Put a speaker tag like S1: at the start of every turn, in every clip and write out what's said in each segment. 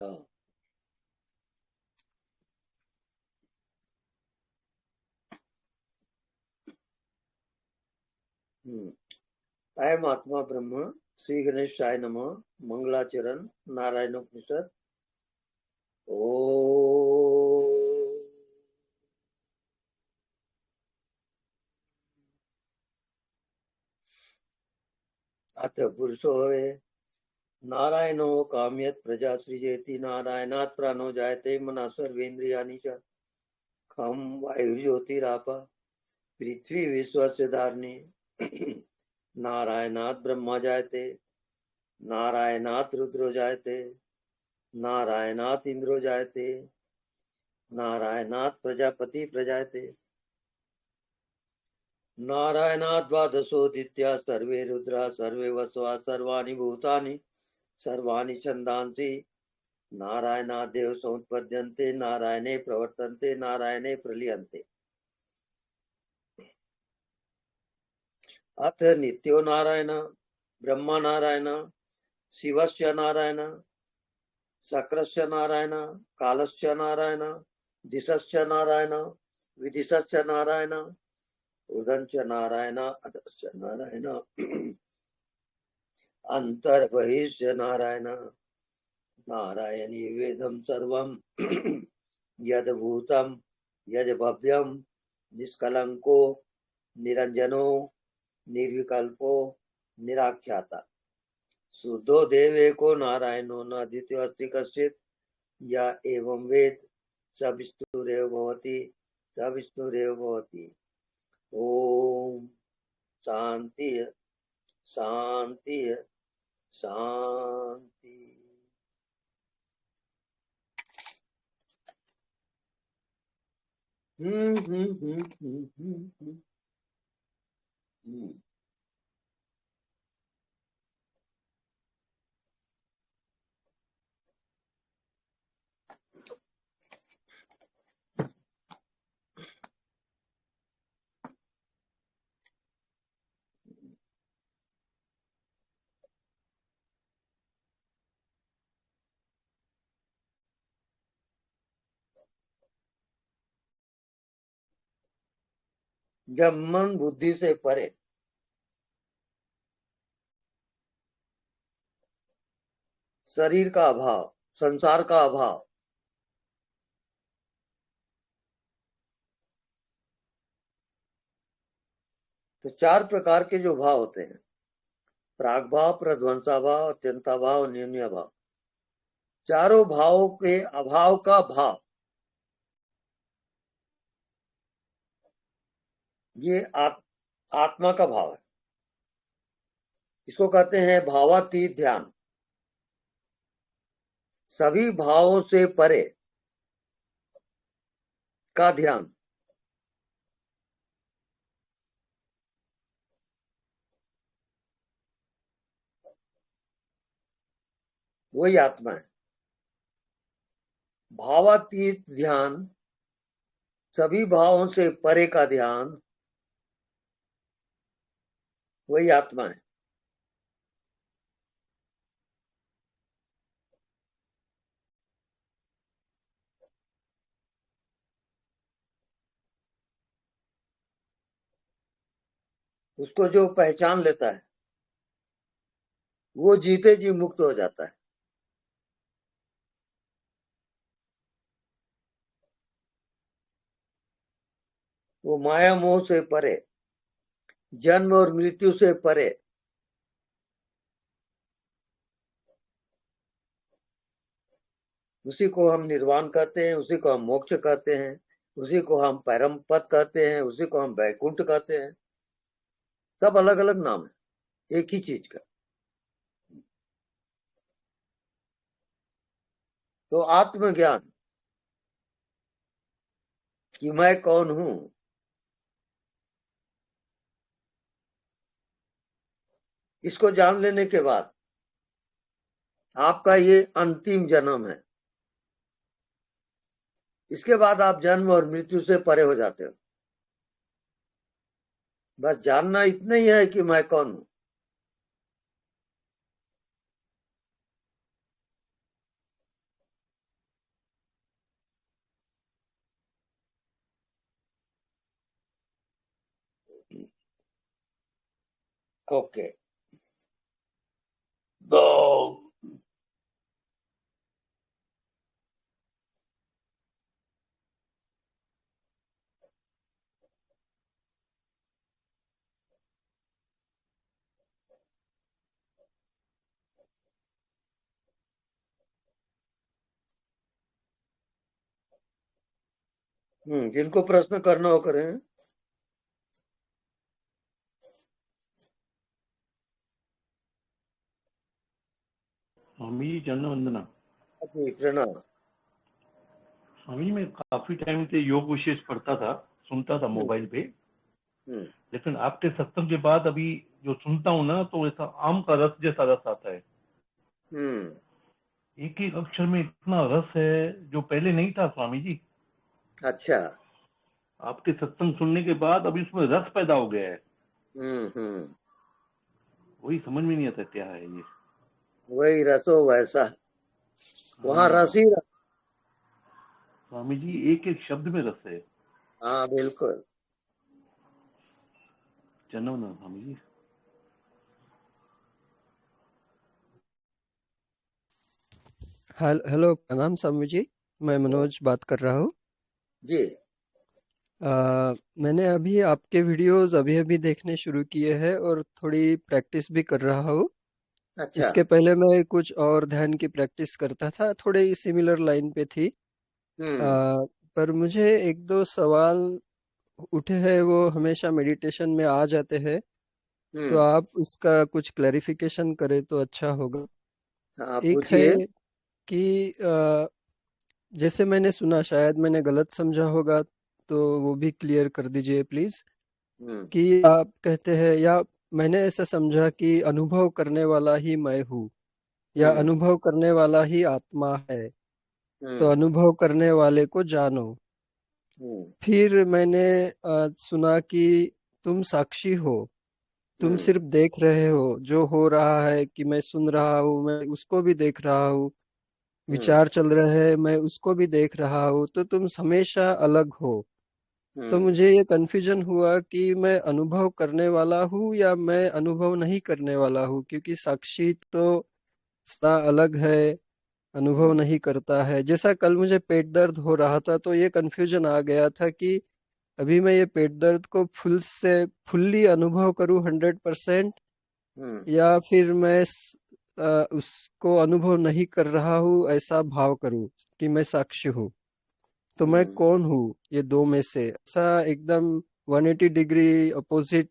S1: हाँ। अयम आत्मा ब्रह्म। श्री गणेशाय नमः। मंगलाचरण। नारायणोपनिषद। ओ अथ पुरुषो वे नारायणो कामयत् प्रजा सृजेति नारायणात् प्राणो जायते मना सर्वेन्द्रियाणि च खम वायुर्ज्योतिराप पृथ्वी विश्वस्य धारिणी नारायणात् ब्रह्मा जायते नारायणात् रुद्रो जायते नारायणात् इंद्रो जायते नारायणात् प्रजापति प्रजायते नारायणात् द्वादशोदित्या सर्वे रुद्रा सर्वे वसवा सर्वाणि भूतानि सर्वाणि छन्दांसि नारायणादेव समुत्पद्यन्ते नारायणे प्रवर्तन्ते नारायणे प्रलीयन्ते। अथ नित्यो नारायण ब्रह्मा नारायण शिवस्य नारायण शक्रस्य नारायण कालस्य नारायण दिशस्य नारायण विदिशस्य नारायण उदंच नारायण अधश्च नारायण अंतर्बहिश्च नारायण नारायणी वेदम सर्वं यद्भूतं यद्भव्यं निष्कलंको निरंजनो निर्विकल्पो निराख्याता शुद्धो देवेको नारायणो न द्वितीयो अस्ति कश्चित् या एवं वेद स विष्णुरेव भवति स विष्णुरेव भवति। ओम शांति शांति शांति। हम्म हम्म हम्म हम्म हम्म हम्म। जब मन बुद्धि से परे शरीर का अभाव संसार का अभाव तो चार प्रकार के जो भाव होते हैं प्राग भाव प्रध्वंसा भाव अत्यंता भाव न्यून्य भाव चारों भावों के अभाव का भाव ये आत्मा का भाव है। इसको कहते हैं भावातीत ध्यान। सभी भावों से परे का ध्यान वही आत्मा है। भावातीत ध्यान सभी भावों से परे का ध्यान वही आत्मा है। उसको जो पहचान लेता है वो जीते जी मुक्त हो जाता है। वो माया मोह से परे जन्म और मृत्यु से परे उसी को हम निर्वाण कहते हैं उसी को हम मोक्ष कहते हैं उसी को हम परम पद कहते हैं उसी को हम वैकुंठ कहते हैं। सब अलग अलग नाम है एक ही चीज का। तो आत्मज्ञान कि मैं कौन हूं इसको जान लेने के बाद आपका ये अंतिम जन्म है। इसके बाद आप जन्म और मृत्यु से परे हो जाते हो। बस जानना इतना ही है कि मैं कौन हूं। ओके। तो जिनको प्रश्न करना हो करें।
S2: स्वामी जी चरण वंदना।
S1: जी प्रणाम।
S2: स्वामी जी मैं काफी टाइम से योग विशेष पढ़ता था, सुनता था
S1: हम्म,
S2: मोबाइल पे,
S1: हम्म,
S2: लेकिन आपके सत्संग के बाद अभी जो सुनता हूँ ना तो ऐसा आम का रस जैसा रस आता है।
S1: हम्म,
S2: एक एक अक्षर में इतना रस है जो पहले नहीं था स्वामी जी।
S1: अच्छा।
S2: आपके सत्संग सुनने के बाद अभी उसमें रस पैदा हो गया है।
S1: हम्म।
S2: वही समझ में नहीं आता क्या है ये।
S1: वही रसो वैसा। वहाँ रस
S2: हाँ
S1: ही रस।
S2: स्वामी जी, एक एक शब्द में रस है।
S1: हाँ बिल्कुल।
S2: चरण वंदना स्वामी जी।
S3: हेलो, प्रणाम स्वामी जी। मैं मनोज बात कर रहा हूँ।
S1: जी।
S3: मैंने अभी आपके वीडियोस अभी देखने शुरू किए हैं और थोड़ी प्रैक्टिस भी कर रहा हूँ।
S1: अच्छा।
S3: इसके पहले मैं कुछ और ध्यान की प्रैक्टिस करता था, थोड़े सिमिलर लाइन पे थी।
S1: हम्म,
S3: आ, पर मुझे एक दो सवाल उठे हैं, वो हमेशा मेडिटेशन में आ जाते हैं। तो
S1: हम्म।
S3: आप उसका कुछ क्लैरिफिकेशन करें तो अच्छा होगा।
S1: हाँ
S3: एक है
S1: पूछिए।
S3: कि जैसे मैंने सुना, शायद मैंने गलत समझा होगा, तो वो भी क्लियर कर दीजिए प्लीज।
S1: हम्म,
S3: कि आप कहते हैं, या मैंने ऐसा समझा कि अनुभव करने वाला ही मैं हूँ, या
S1: हम्म,
S3: अनुभव करने वाला ही आत्मा है। तो
S1: हम्म,
S3: अनुभव करने वाले को जानो।
S1: हम्म,
S3: फिर मैंने सुना कि तुम साक्षी हो, तुम
S1: हम्म,
S3: सिर्फ देख रहे हो जो हो रहा है, कि मैं सुन रहा हूँ, मैं उसको भी देख रहा हूँ,
S1: हम्म,
S3: विचार चल रहे हैं, मैं उसको भी देख रहा हूँ, तो तुम हमेशा अलग हो। तो
S1: हम्म,
S3: मुझे ये कन्फ्यूजन हुआ कि मैं अनुभव करने वाला हूँ या मैं अनुभव नहीं करने वाला हूँ, क्योंकि साक्षी तो सदा अलग है, अनुभव
S1: हम्म,
S3: नहीं करता है। जैसा कल मुझे पेट दर्द हो रहा था, तो ये कन्फ्यूजन आ गया था कि अभी मैं ये पेट दर्द को फुल्ली अनुभव करूँ 100%,
S1: हम्म,
S3: या फिर मैं उसको अनुभव नहीं कर रहा हूँ ऐसा भाव करूँ कि मैं साक्षी हूँ। तो मैं
S1: हम्म,
S3: कौन हूँ ये दो में से? ऐसा एकदम 180 डिग्री अपोजिट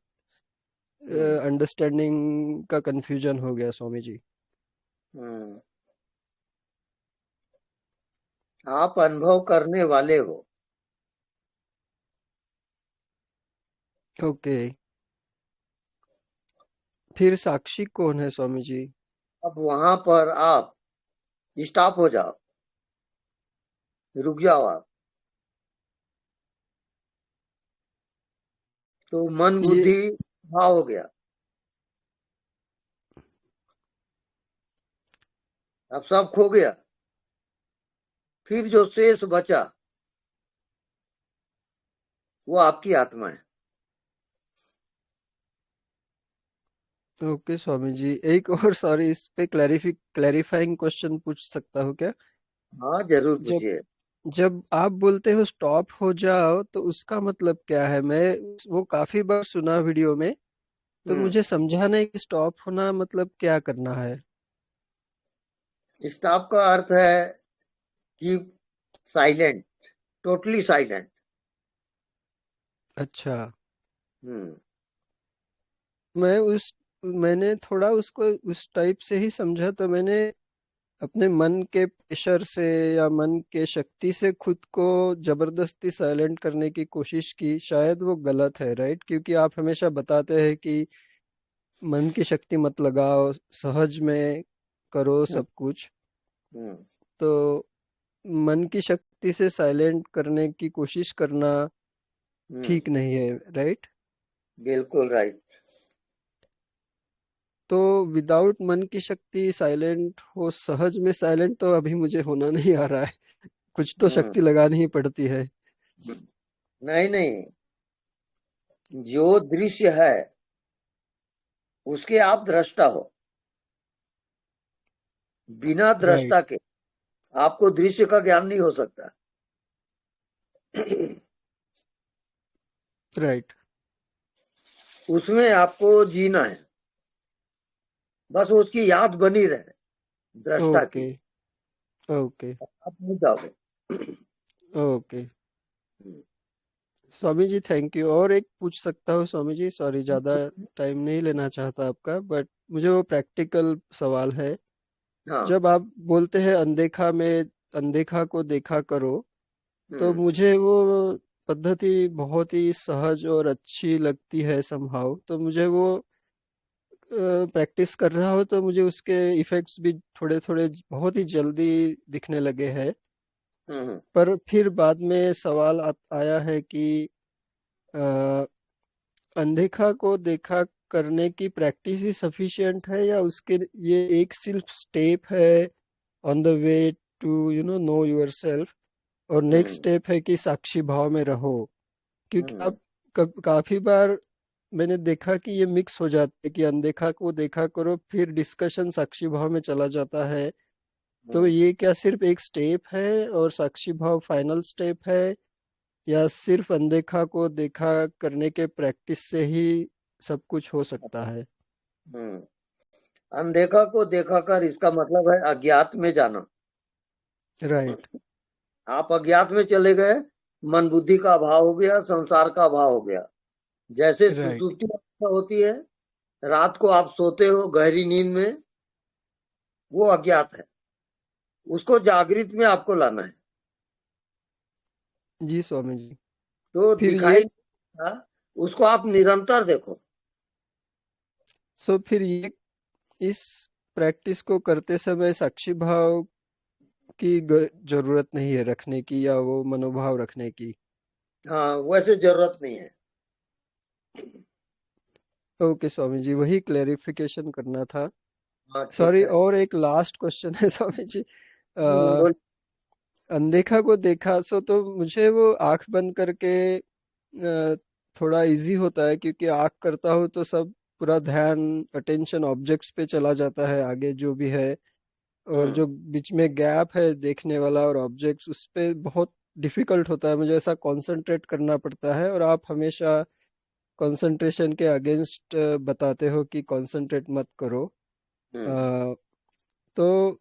S1: हम्म,
S3: अंडरस्टैंडिंग का कंफ्यूजन हो गया स्वामी जी।
S1: हम्म। आप अनुभव करने वाले हो।
S3: ओके, फिर साक्षी कौन है स्वामी जी?
S1: अब वहां पर आप स्टॉप हो जाओ, रुक जाओ आप। तो मन
S3: ये
S1: बुद्धि भाव हो गया। अब सब खो गया। फिर जो शेष बचा वो आपकी आत्मा है।
S3: ओके स्वामी जी, एक और सॉरी, इस पे क्लैरिफाइंग क्वेश्चन पूछ सकता हूँ क्या?
S1: हाँ जरूर
S3: जब
S1: पूछिए।
S3: जब आप बोलते हो स्टॉप हो जाओ, तो उसका मतलब क्या है? मैं वो काफी बार सुना वीडियो में, तो
S1: हम्म।
S3: मुझे समझा नहीं कि स्टॉप होना मतलब क्या करना है।
S1: स्टॉप का अर्थ है कि साइलेंट, टोटली साइलेंट।
S3: अच्छा।
S1: हम्म,
S3: मैंने थोड़ा उसको उस टाइप से ही समझा, तो मैंने अपने मन के प्रेशर से या मन के शक्ति से खुद को जबरदस्ती साइलेंट करने की कोशिश की। शायद वो गलत है, राइट? क्योंकि आप हमेशा बताते हैं कि मन की शक्ति मत लगाओ, सहज में करो
S1: हम्म,
S3: सब कुछ।
S1: हम्म,
S3: तो मन की शक्ति से साइलेंट करने की कोशिश करना
S1: हम्म,
S3: ठीक नहीं है, राइट?
S1: बिल्कुल राइट।
S3: तो विदाउट मन की शक्ति साइलेंट हो, सहज में साइलेंट तो अभी मुझे होना नहीं आ रहा है। कुछ तो
S1: हम्म,
S3: शक्ति लगानी ही पड़ती है।
S1: नहीं नहीं, जो दृश्य है उसके आप दृष्टा हो। बिना
S3: राइट
S1: दृष्टा के आपको दृश्य का ज्ञान नहीं हो सकता।
S3: राइट
S1: उसमें आपको जीना है, बस उसकी याद बनी रहे दृष्टा
S3: ओके
S1: की,
S3: ओके
S1: आप नहीं जाओगे।
S3: Okay Swami ji thank you. और एक पूछ सकता हूँ स्वामी जी? सॉरी ज्यादा टाइम नहीं लेना चाहता आपका, बट मुझे वो प्रैक्टिकल सवाल है।
S1: हाँ।
S3: जब आप बोलते हैं अनदेखा में अनदेखा को देखा करो, तो
S1: हम्म,
S3: मुझे वो पद्धति बहुत ही सहज और अच्छी लगती है समहाउ। तो मुझे वो प्रैक्टिस कर रहा हो तो मुझे उसके इफेक्ट्स भी थोड़े थोड़े बहुत ही जल्दी दिखने लगे हैं।
S1: हम्म,
S3: पर फिर बाद में सवाल आया है कि अ, अनदेखा को देखा करने की प्रैक्टिस ही सफिशिएंट है, या उसके ये एक सिर्फ स्टेप है on the way to know yourself, और नेक्स्ट
S1: हम्म,
S3: स्टेप है कि साक्षी भाव में रहो? क्योंकि
S1: हम्म,
S3: अब काफी बार मैंने देखा कि ये मिक्स हो जाता है कि अनदेखा को देखा करो फिर डिस्कशन साक्षी भाव में चला जाता है। तो
S1: हम्म,
S3: ये क्या सिर्फ एक स्टेप है और साक्षी भाव फाइनल स्टेप है, या सिर्फ अनदेखा को देखा करने के प्रैक्टिस से ही सब कुछ हो सकता है?
S1: हम्म। अनदेखा को देखा कर, इसका मतलब है अज्ञात में जाना।
S3: राइट
S1: आप अज्ञात में चले गए, मन बुद्धि का अभाव हो गया, संसार का अभाव हो गया। जैसे
S3: राइट
S1: सुसुप्ति अवस्था होती है, रात को आप सोते हो गहरी नींद में, वो अज्ञात है, उसको जागृत में आपको लाना है।
S3: जी स्वामी जी।
S1: तो
S3: फिर
S1: दिखाई
S3: ये
S1: नहीं देता, उसको आप निरंतर देखो।
S3: फिर ये इस प्रैक्टिस को करते समय साक्षी भाव की जरूरत नहीं है रखने की, या वो मनोभाव रखने की?
S1: हाँ, वैसे जरूरत नहीं है।
S3: ओके स्वामी जी, वही क्लेरिफिकेशन करना था।
S1: हाँ, ठीक
S3: सॉरी,
S1: है।
S3: और एक लास्ट क्वेश्चन है स्वामी जी।
S1: बोल।
S3: अनदेखा को देखा तो मुझे वो आंख बंद करके थोड़ा इजी होता है, क्योंकि आंख करता हूँ तो सब पूरा ध्यान अटेंशन ऑब्जेक्ट्स पे चला जाता है आगे जो भी है। और
S1: हम्म,
S3: जो बीच में गैप है देखने वाला और ऑब्जेक्ट्स, उस पे बहुत डिफिकल्ट होता है मुझे, ऐसा कंसंट्रेट करना पड़ता है। और आप हमेशा कंसंट्रेशन के अगेंस्ट बताते हो कि कंसंट्रेट मत करो।
S1: हम्म,
S3: अ, तो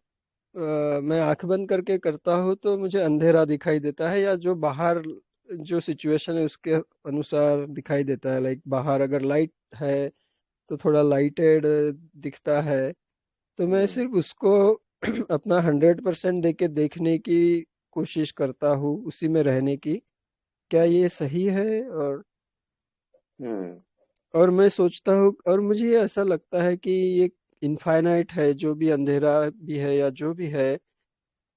S3: मैं आंख बंद करके करता हूँ तो मुझे अंधेरा दिखाई देता है, या जो बाहर जो सिचुएशन है उसके अनुसार दिखाई देता है। लाइक बाहर अगर लाइट है तो थोड़ा लाइटेड दिखता है। तो मैं
S1: हम्म,
S3: सिर्फ उसको अपना 100% देके देखने की कोशिश करता हूँ, उसी में रहने की। क्या
S1: हम्म,
S3: ये सही है?
S1: हम्म,
S3: और मैं सोचता हूँ, और मुझे ये ऐसा लगता है कि ये इनफाइनाइट है, जो भी अंधेरा भी है या जो भी है।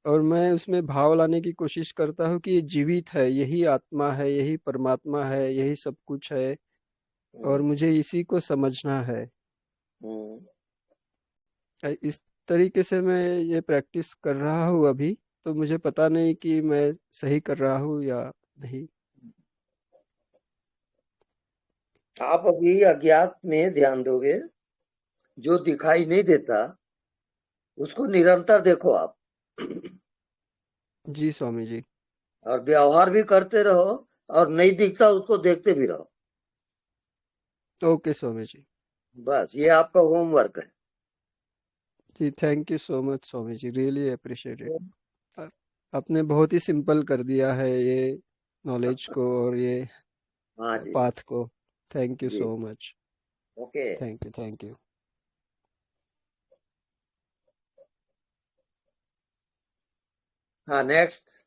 S3: और मैं उसमें भाव लाने की कोशिश करता हूँ कि ये जीवित है, यही आत्मा है, यही परमात्मा है, यही सब कुछ है, और
S1: हम्म,
S3: मुझे इसी को समझना है।
S1: हम्म।
S3: इस तरीके से मैं ये प्रैक्टिस कर रहा हूँ अभी। तो मुझे पता नहीं कि मैं सही कर रहा हूँ या नहीं।
S1: आप अभी अज्ञात में ध्यान दोगे, जो दिखाई नहीं देता उसको निरंतर देखो आप।
S3: जी स्वामी जी।
S1: और व्यवहार भी करते रहो, और नहीं दिखता उसको देखते भी रहो।
S3: ओके स्वामी जी।
S1: बस ये आपका होमवर्क है।
S3: जी thank you so much Swami ji, really appreciate it. आपने बहुत ही सिंपल कर दिया है ये नॉलेज को और ये
S1: हाँ जी।
S3: पाथ को। थैंक यू
S1: जी।
S3: So much.
S1: Okay.
S3: Thank you thank you.
S1: हाँ, नेक्स्ट।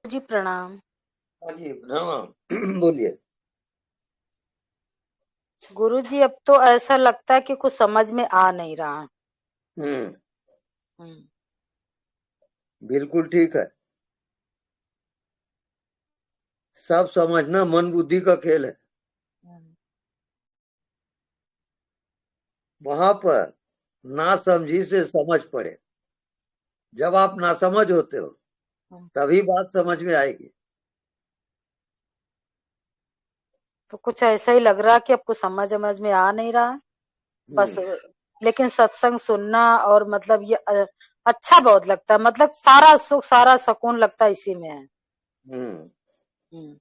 S4: जी प्रणाम।
S1: हाँ जी, प्रणाम। बोलिए।
S4: गुरुजी अब तो ऐसा लगता है कि कुछ समझ में आ नहीं रहा।
S1: हम्म,
S4: हम्म,
S1: बिल्कुल ठीक है। सब समझना मन बुद्धि का खेल है।
S4: हम्म,
S1: वहां पर ना समझी से समझ पड़े। जब आप नासमझ होते हो
S4: हम्म।
S1: तभी बात समझ में आएगी।
S4: तो कुछ ऐसा ही लग रहा कि अब कुछ समझ में आ नहीं रहा बस।
S1: हम्म,
S4: लेकिन सत्संग सुनना और मतलब ये अच्छा बहुत लगता है, मतलब सारा सुख सारा सुकून लगता है इसी में है।
S1: हम्म।
S4: हम्म,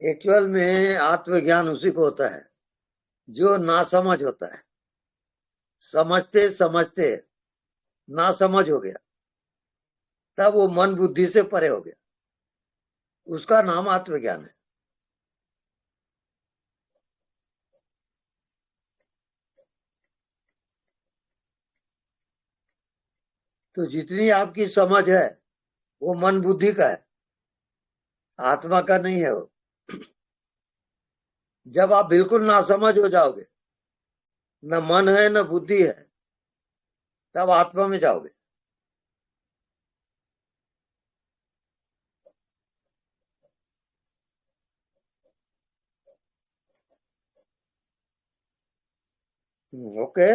S1: एक्चुअल में आत्मज्ञान उसी को होता है जो नासमझ होता है। समझते समझते नासमझ हो गया, तब वो मन बुद्धि से परे हो गया। उसका नाम आत्मज्ञान है। तो जितनी आपकी समझ है वो मन बुद्धि का है, आत्मा का नहीं है वो। जब आप बिल्कुल नासमझ हो जाओगे, न मन है न बुद्धि है, तब आत्मा में जाओगे। ओके।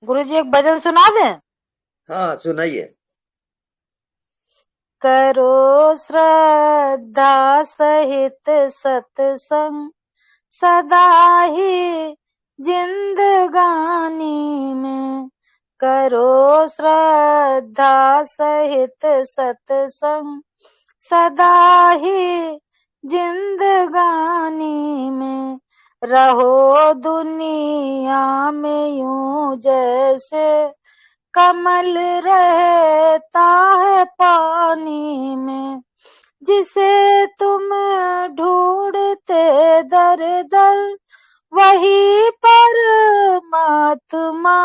S4: गुरुजी एक भजन सुना दें?
S1: हाँ, सुनाइए।
S4: करो श्रद्धा सहित सत्संग सदा ही जिंदगानी में। करो श्रद्धा सहित सत्संग सदा ही जिंदगानी में। रहो दुनिया में यूं जैसे कमल रहता है पानी में। जिसे तुम ढूंढते दर दर वही परमात्मा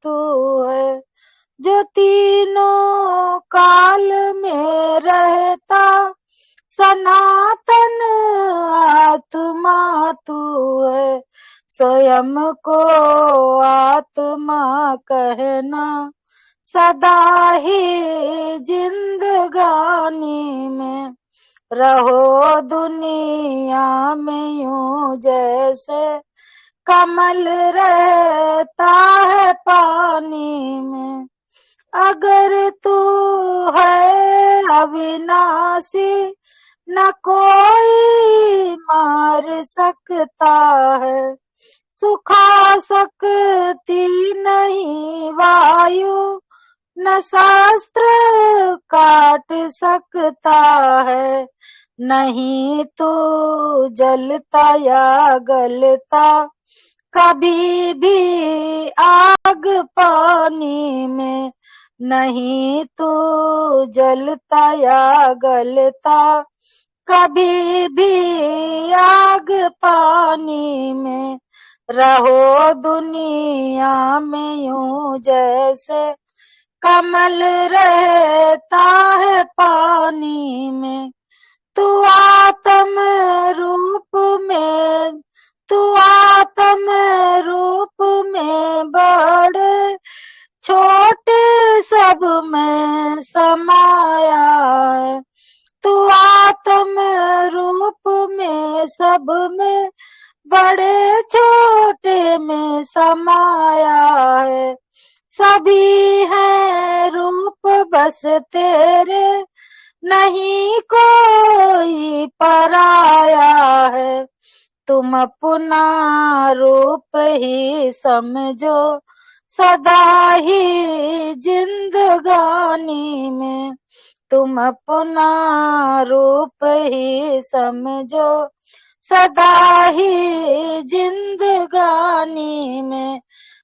S4: तू है। जो तीनों काल में रहता सनातन आत्मा तू है। स्वयं को आत्मा कहना सदा ही जिंदगानी में। रहो दुनिया में यूं जैसे कमल रहता है पानी में। अगर तू है अविनाशी न कोई मार सकता है। सुखा सकती नहीं वायु न शास्त्र काट सकता है। नहीं तू जलता या गलता कभी भी आग पानी में। नहीं तू जलता या गलता कभी भी आग पानी में। रहो दुनिया में यूं जैसे कमल रहता है पानी में। तू आत्म रूप में तू आत्म रूप में बड़े छोटे सब में समाया है। तू आत्म रूप में सब में बड़े छोटे में समाया है। सभी है रूप बस तेरे नहीं कोई पराया है। तुम अपना रूप ही समझो सदा ही जिंदगानी में। तुम अपना रूप ही समझो सदा ही जिंदगानी में।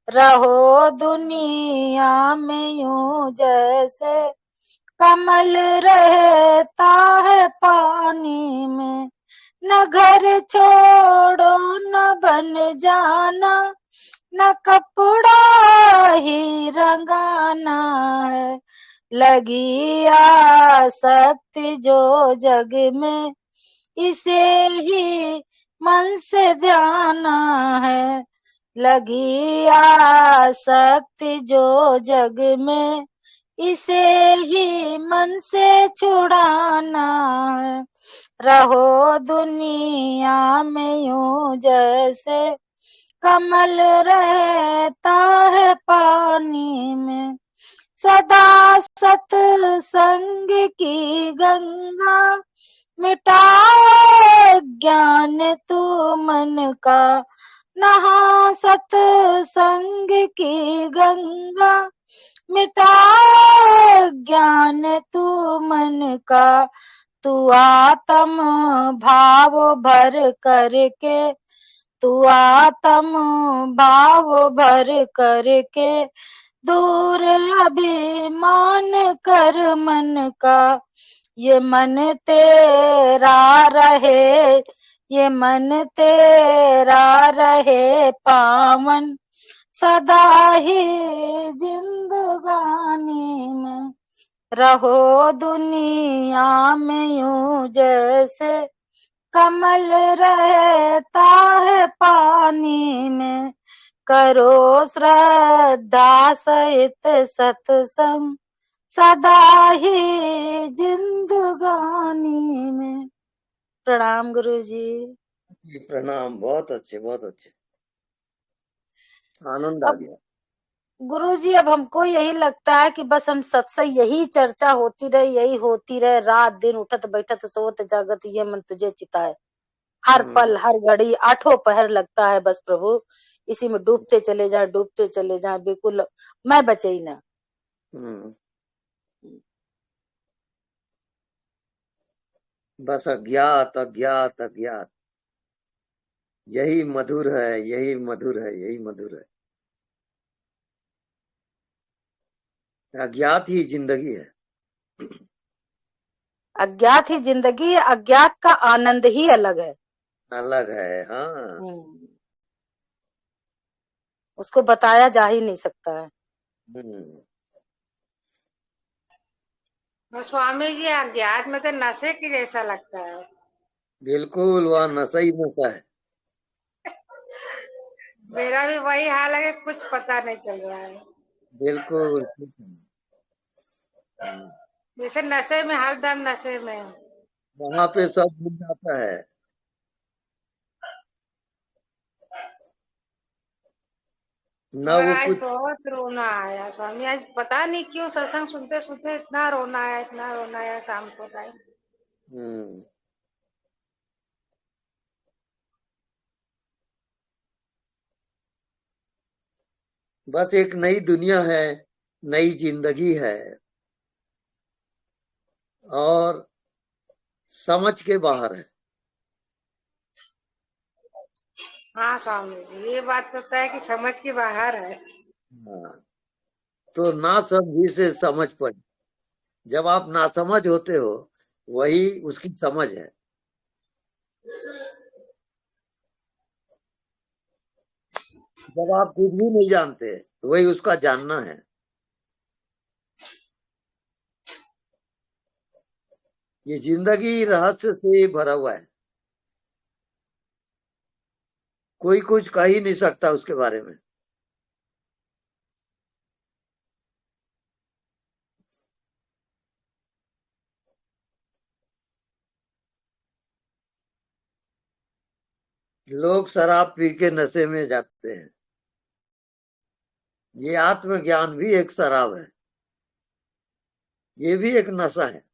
S4: रहो दुनिया में यूं जैसे कमल रहता है पानी में। न घर छोड़ो न बन जाना न कपड़ा ही रंगाना है। लगी आसक्ति जो जग में, इसे ही मन से ध्याना है। लगी आसक्ति जो जग में, इसे ही मन से छुड़ाना है। रहो दुनिया में यूं जैसे कमल रहता है पानी में। सदा सत्संग की गंगा मिटाए ज्ञान तू मन का। नहा सत्संग की गंगा मिटाए ज्ञान तू मन का। तू आत्म भाव भर करके, तू आत्म भाव भर करके, दूर अभिमान कर मन का। ये मन तेरा रहे, ये मन तेरा रहे पावन, सदा ही जिंदगानी में। रहो दुनिया में यूं जैसे कमल रहता है पानी में। करो श्रद्धा सहित सत्संग, सदा ही जिंदगानी में। प्रणाम गुरु जी।
S1: प्रणाम। बहुत अच्छे, बहुत अच्छे, आनंद आ गया।
S4: गुरुजी अब हमको यही लगता है कि बस हम सत्संग, यही चर्चा होती रहे, यही होती रहे, रात दिन उठत बैठत सोत जागत ये मन तुझे चिताए। हर पल हर घड़ी आठों पहर लगता है बस प्रभु इसी में डूबते चले जाए, डूबते चले जाए, बिल्कुल मैं बचे ही ना।
S1: बस अज्ञात अज्ञात अज्ञात, यही मधुर है, यही मधुर है, यही मधुर है। अज्ञात ही जिंदगी है।
S4: अज्ञात ही जिंदगी है, अज्ञात का आनंद ही अलग है,
S1: अलग है। हाँ,
S4: उसको बताया जा ही नहीं सकता है।
S5: स्वामी जी अज्ञात में तो नशे की जैसा लगता है।
S1: बिल्कुल, वह नशा ही नशा है।
S5: मेरा भी वही हाल है कि कुछ पता नहीं चल रहा है।
S1: बिल्कुल।
S5: जैसे नशे में, हर दम नशे में।
S1: वहाँ पे सब भूल जाता है। न वो
S5: आज
S1: कुछ।
S5: बहुत रोना आया स्वामी, आज पता नहीं क्यों सत्संग सुनते सुनते इतना रोना आया, इतना रोना आया शाम को टाइम।
S1: बस एक नई दुनिया है, नई जिंदगी है, और समझ के बाहर है।
S5: हाँ स्वामी जी, ये बात तो तय है कि समझ के बाहर है।
S1: हाँ, तो ना समझी से समझ पड़ी। जब आप नासमझ होते हो, वही उसकी समझ है। जब आप कुछ भी नहीं जानते, तो वही उसका जानना है। ये जिंदगी रहस्य से भरा हुआ है, कोई कुछ कह ही नहीं सकता उसके बारे में। लोग शराब पी के नशे में जाते हैं। ये आत्मज्ञान भी एक शराब है, ये भी एक नशा है।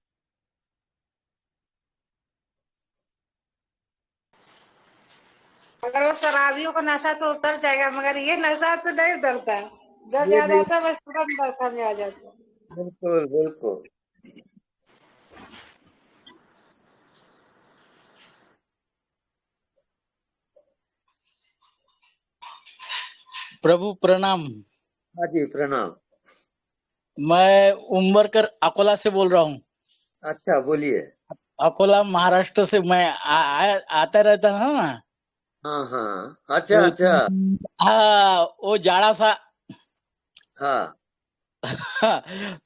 S5: अगर वो शराबियों का नशा तो उतर जाएगा, मगर ये नशा तो नहीं उतरता। जब
S1: ये
S5: याद
S1: नहीं।
S5: आता है बस तुरंत नशा में आ जाता है।
S1: बिल्कुल बिल्कुल।
S6: प्रभु प्रणाम।
S1: हाँ जी, प्रणाम।
S6: मैं उम्बरकर अकोला से बोल रहा हूँ।
S1: अच्छा, बोलिए।
S6: अकोला महाराष्ट्र से मैं आता रहता था ना,
S1: हाँ हाँ, अच्छा
S6: तो
S1: अच्छा।
S6: हाँ वो जाड़ा सा
S1: हाँ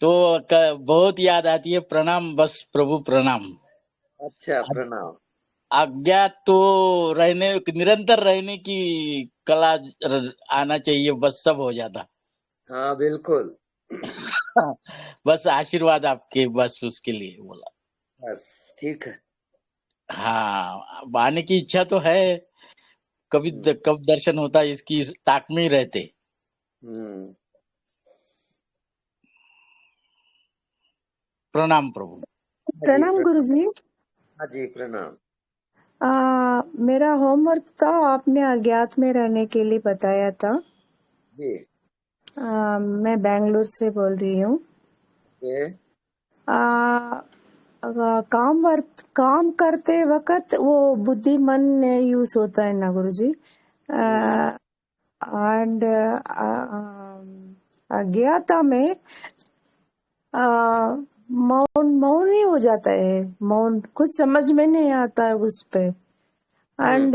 S6: तो बहुत याद आती है। प्रणाम, बस प्रभु प्रणाम।
S1: अच्छा, प्रणाम।
S6: अज्ञात तो रहने, निरंतर रहने की कला आना चाहिए, बस सब हो जाता।
S1: हाँ बिल्कुल।
S6: बस आशीर्वाद आपके, बस उसके लिए बोला।
S1: बस ठीक है।
S6: हाँ, अब आने की इच्छा तो है।
S1: हम्म
S6: कब दर्शन होता है इसकी ताक में ही रहते।
S1: हम्म।
S6: प्रणाम प्रभु।
S1: हाँ जी
S7: प्रणाम
S1: प्रणाम।
S7: गुरुजी।
S1: हाँ जी प्रणाम।
S7: मेरा होमवर्क था, आपने अज्ञात में रहने के लिए बताया था।
S1: जी।
S7: मैं बेंगलुरु से बोल रही हूँ।
S1: ये
S7: काम करते वक्त वो बुद्धि मन यूज होता है ना गुरुजी।
S1: हम्म
S7: एंड अज्ञाता में मौन मौन ही हो जाता है। मौन कुछ समझ में नहीं आता है उस पे।
S1: हम्म
S7: एंड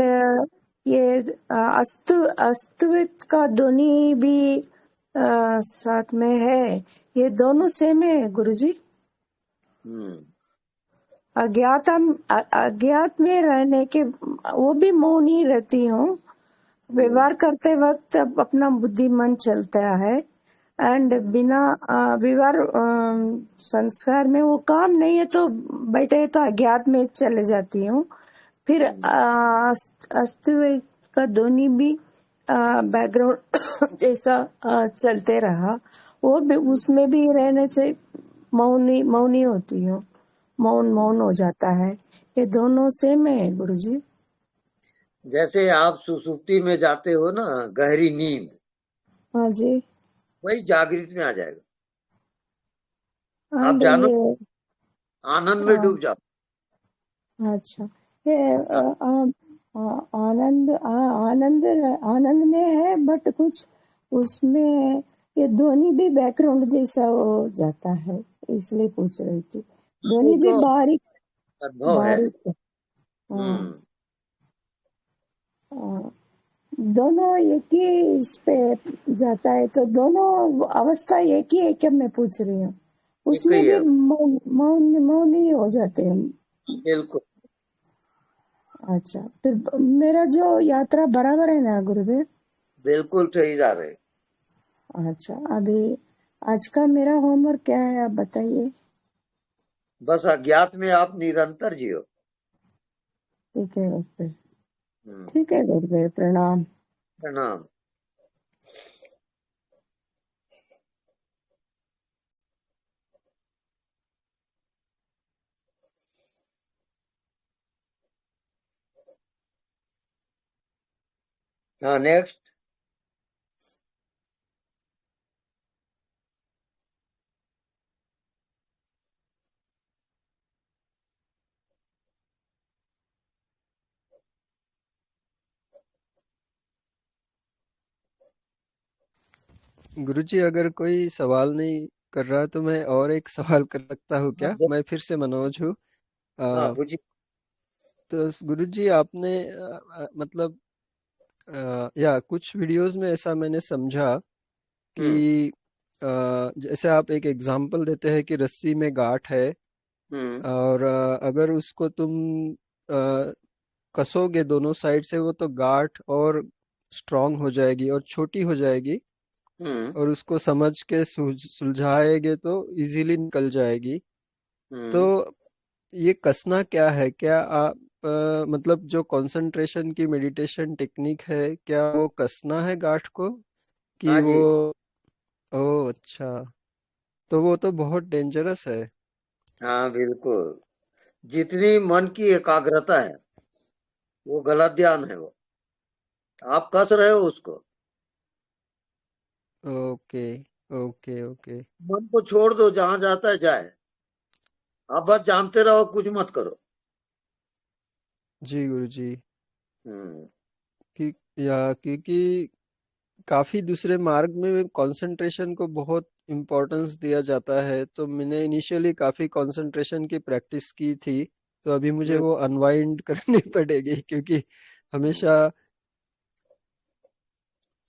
S7: ये अस्तित्व का ध्वनि भी साथ में है। ये दोनों सेम है गुरुजी।
S1: हम्म।
S7: अज्ञात में रहने के वो भी मौन ही रहती हूँ।
S1: हम्म
S7: व्यवहार करते वक्त अपना बुद्धि मन चलता है। एंड बिना व्यवहार संस्कार में वो काम नहीं है तो बैठे तो अज्ञात में चले जाती हूँ। फिर अस्तित्व का ध्वनि भी बैकग्राउंड जैसा चलते रहा। वो भी उसमें भी रहने से मौनी मौनी होती हूँ। मौन
S1: हम्म।
S7: मौन हो जाता है। ये दोनों सेम है गुरुजी।
S1: जैसे आप सुसुप्ति में जाते हो ना, गहरी नींद,
S7: हाँ जी।
S1: वही जागृत में आ जाएगा। आप
S7: एंड
S1: जानो,
S7: ये
S1: आनंद में
S7: अ,
S1: डूब जाओ।
S7: अच्छा, ये आनंद आनंद आनंद में है, बट कुछ उसमें ये ध्वनि भी बैकग्राउंड जैसा हो जाता है, इसलिए पूछ रही थी।
S1: वो
S7: ध्वनि भी
S1: तो
S7: बारीक
S1: अनुभव है।
S7: बारीक है। हाँ,
S1: हम्म
S7: हाँ, दोनों एक ही इस पे जाता है तो दोनों अवस्था एक ही है क्या, मैं पूछ रही हूँ।
S1: एक
S7: उसमें
S1: ही
S7: भी
S1: है।
S7: मौन मौन मौन ही हो जाते हैं।
S1: बिल्कुल।
S7: अच्छा, फिर मेरा जो यात्रा बराबर है ना गुरुदेव।
S1: बिल्कुल सही जा रहे।
S7: अच्छा, अभी आज का मेरा होमवर्क क्या है, आप बताइए।
S1: बस अज्ञात में आप निरंतर जियो।
S7: ठीक है गुरुदेव।
S1: हम्म।
S7: ठीक है गुरुदेव, प्रणाम।
S1: प्रणाम। हाँ, नेक्स्ट।
S3: गुरुजी, अगर कोई सवाल नहीं कर रहा तो मैं और एक सवाल कर सकता हूँ क्या?
S1: हाँ
S3: मैं फिर से मनोज हूँ।
S1: हाँ,
S3: अ,
S1: पूछिए।
S3: तो गुरुजी आपने मतलब या कुछ वीडियोस में ऐसा मैंने समझा
S1: हम्म
S3: कि जैसे आप एक एग्जांपल देते हैं कि रस्सी में गांठ है,
S1: हम्म
S3: और अगर उसको तुम अ, कसोगे दोनों साइड से, वो तो गांठ और स्ट्रांग हो जाएगी और छोटी हो जाएगी,
S1: हम्म
S3: और उसको समझ के सुलझाएंगे तो इजीली निकल जाएगी। तो
S1: हम्म।
S3: ये कसना क्या है? क्या आप मतलब जो कंसंट्रेशन की मेडिटेशन टेक्निक है, क्या वो कसना है गांठ को कि
S1: हाँ
S3: वो?
S1: जी।
S3: ओह अच्छा, तो वो तो बहुत डेंजरस है।
S1: हाँ बिल्कुल। जितनी मन की एकाग्रता है, वो गलत ध्यान है वो। आप कस रहे हो उसको।
S3: Okay okay okay.
S1: मन को छोड़ दो, जहां जाता है जाए। आप बस जानते रहो, कुछ मत करो।
S3: जी गुरुजी।
S1: हम्म
S3: कि या क्योंकि काफी दूसरे मार्ग में कंसंट्रेशन को बहुत इम्पोर्टेंस दिया जाता है, तो मैंने इनिशियली काफी कंसंट्रेशन की प्रैक्टिस की थी। तो अभी मुझे
S1: हम्म
S3: वो अनवाइंड करनी पड़ेगी, क्योंकि
S1: हम्म
S3: हमेशा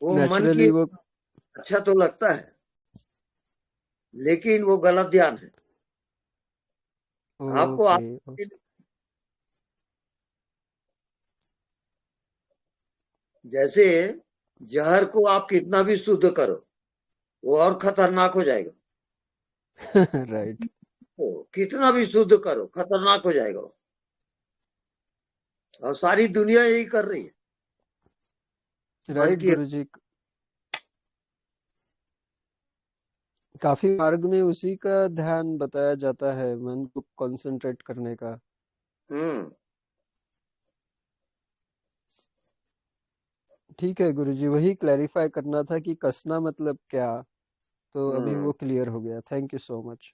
S1: वो मन की
S3: नेचुरली वो
S1: अच्छा तो लगता है, लेकिन वो गलत ध्यान है। आपको
S3: ओके
S1: जैसे जहर को आप कितना भी शुद्ध करो, वो और खतरनाक हो जाएगा।
S3: राइट
S1: तो कितना भी शुद्ध करो, खतरनाक हो जाएगा वो। और सारी दुनिया यही कर रही है, मन
S3: राइट
S1: की।
S3: गुरुजी। काफी मार्ग में उसी का ध्यान बताया जाता है, मन को कंसंट्रेट करने का।
S1: हम्म
S3: ठीक है गुरुजी, वही क्लैरिफाई करना था कि कसना मतलब क्या, तो अभी वो क्लियर हो गया। Thank you so much.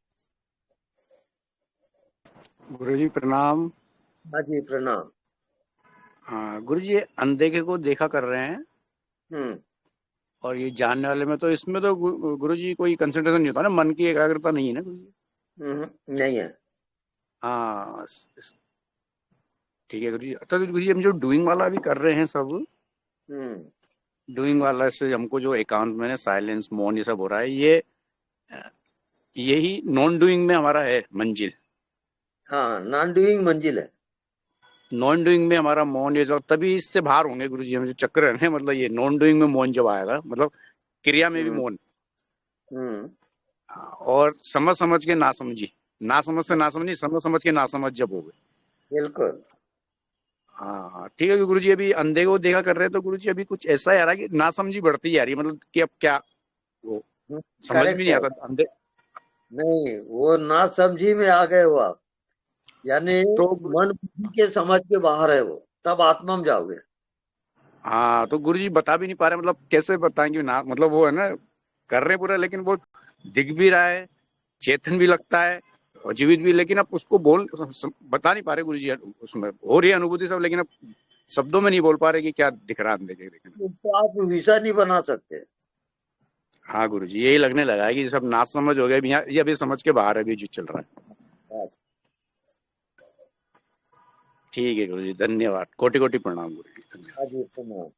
S8: Guruji प्रणाम।
S1: हाँ जी, प्रणाम।
S8: हाँ गुरुजी, ये अनदेखे को देखा कर रहे हैं
S1: हम्म
S8: और ये जानने वाले में, तो इसमें तो गुरुजी कोई कंसंट्रेशन नहीं होता ना, मन की एकाग्रता नहीं है ना गुरुजी?
S1: नहीं है।
S8: हाँ ठीक है गुरुजी। तो गुरुजी हम जो डूइंग वाला भी कर रहे हैं सब,
S1: हम्म
S8: डूइंग वाला से हमको जो एकांत में साइलेंस मौन ये सब हो रहा है, ये यही नॉन डूइंग में हमारा है मंजिल।
S1: हाँ, नॉन डूइंग मंजिल है।
S8: नॉन डूइंग में हमारा मौन ये सब, तभी इससे बाहर होंगे गुरुजी हम, जो चक्र है मतलब ये नॉन डूइंग में मौन जब आएगा, मतलब क्रिया में भी
S1: हम्म
S8: मौन।
S1: हम्म
S8: और समझ समझ के ना समझी, ना समझ से ना समझी, समझ समझ के ना समझ जब हो गए।
S1: बिल्कुल।
S8: हाँ ठीक है गुरुजी। अभी अंधे को देखा कर रहे हैं तो गुरुजी अभी कुछ ऐसा आ रहा है कि ना समझी बढ़ती जा रही है, मतलब कि अब क्या वो समझ भी
S1: करेक्ट
S8: नहीं
S1: है।
S8: आता अंधे।
S1: नहीं, वो ना समझी में आ गए हो आप, यानी
S8: तो
S1: मन बुद्धि के समझ के बाहर है वो, तब आत्मा में जाओगे।
S8: हाँ, तो गुरुजी बता भी नहीं पा रहे, मतलब कैसे बताएंगे ना, मतलब वो है ना कर रहे हैं पूरा, लेकिन वो दिख भी रहा है, चेतन भी लगता है और जीवित भी, लेकिन अब उसको बता नहीं पा रहे गुरुजी। उसमें हो रही है अनुभूति सब, लेकिन अब शब्दों में नहीं बोल पा रहे कि क्या दिख रहा है अंधे के देखने।
S1: उसको आप विषय नहीं बना सकते।
S8: हाँ गुरुजी, यही लगने लगा है कि सब नाच समझ हो गए, ये अभी समझ के बाहर अभी जो चल रहा है।
S1: बस।
S8: ठीक है गुरुजी, धन्यवाद, कोटि कोटि प्रणाम गुरुजी, धन्यवाद।
S1: हाँ जी, सुनो।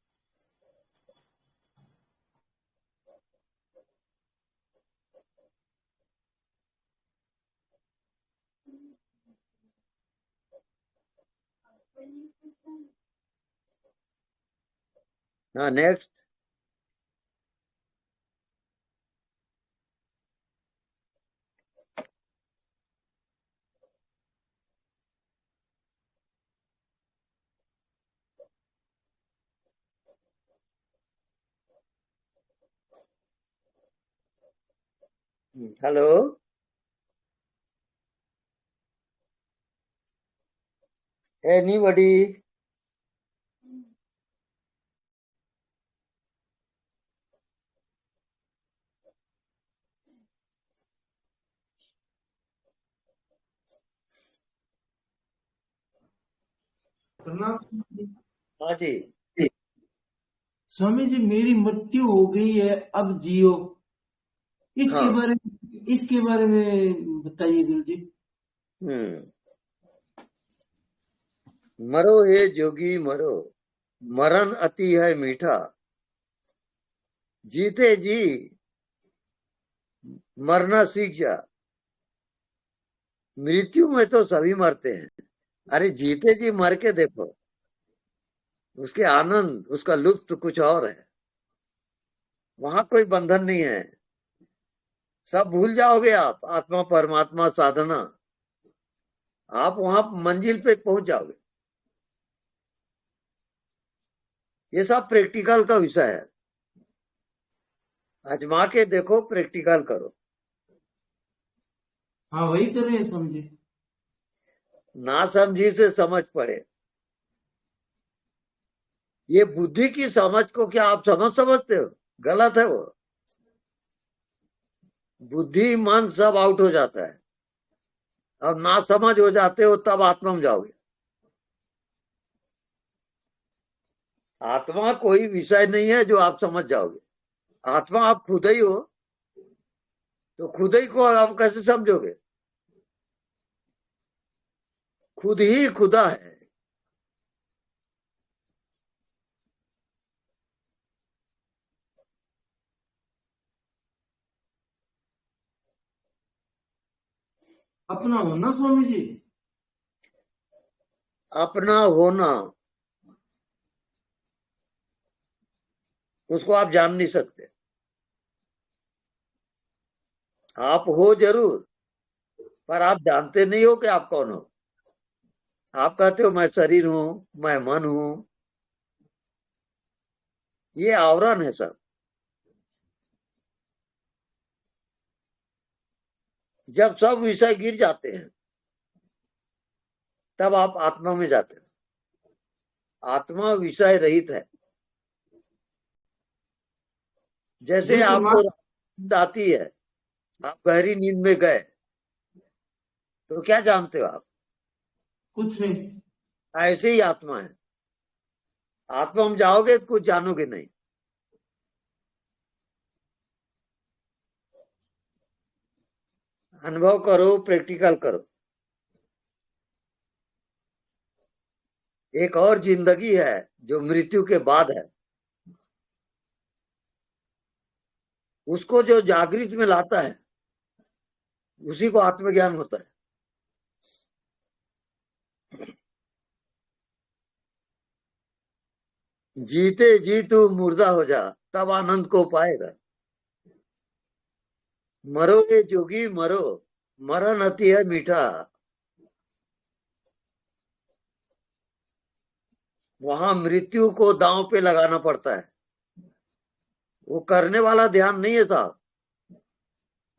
S1: हाँ, नेक्स्ट। हेलो। एनीबॉडी?
S9: प्रणाम स्वामी जी।
S1: हाँ जी।
S9: स्वामी जी, मेरी मृत्यु हो गई है, अब जियो,
S1: हाँ।
S9: इसके बारे में बताइए गुरु जी।
S1: हम्म मरो हे जोगी मरो, मरण अति है मीठा, जीते जी मरना सीख जा। मृत्यु में तो सभी मरते हैं, अरे जीते जी मर के देखो, उसके आनंद, उसका लुत्फ कुछ और है। वहां कोई बंधन नहीं है, सब भूल जाओगे आप, आत्मा परमात्मा साधना, आप वहां मंजिल पे पहुंच जाओगे। ये सब प्रैक्टिकल का विषय है, आजमा के देखो, प्रैक्टिकल करो।
S9: हाँ, वही कर रहे हैं स्वामी जी।
S1: ना समझी से समझ पड़े, ये बुद्धि की समझ को क्या आप समझते हो? गलत है वो। बुद्धि मन सब आउट हो जाता है, अब ना समझ हो जाते हो, तब आत्मा में जाओगे। आत्मा कोई विषय नहीं है जो आप समझ जाओगे, आत्मा आप खुद ही हो, तो खुद ही को आप कैसे समझोगे? खुद ही खुदा है।
S9: अपना होना स्वामी जी।
S1: अपना होना उसको आप जान नहीं सकते। आप हो जरूर, पर आप जानते नहीं हो कि आप कौन हो। आप कहते हो मैं शरीर हूं, मैं मन हूं, ये आवरण है सब। जब सब विषय गिर जाते हैं तब आप आत्मा में जाते हो। आत्मा विषय रहित है। जैसे
S9: जैसे
S1: आपको नींद आती है, आप गहरी नींद में गए तो क्या जानते हो आप?
S9: कुछ नहीं।
S1: ऐसे ही आत्मा है। आत्मा में जाओगे तो कुछ जानोगे नहीं। अनुभव करो, प्रैक्टिकल करो। एक और जिंदगी है जो मृत्यु के बाद है। उसको जो जागृत में लाता है उसी को आत्मज्ञान होता है। जीते जी तू मुर्दा हो जा, तब आनंद को पाएगा। मरो ये जोगी मरो, मरण अति है मीठा। वहां मृत्यु को दांव पे लगाना पड़ता है। वो करने वाला ध्यान नहीं है साहब।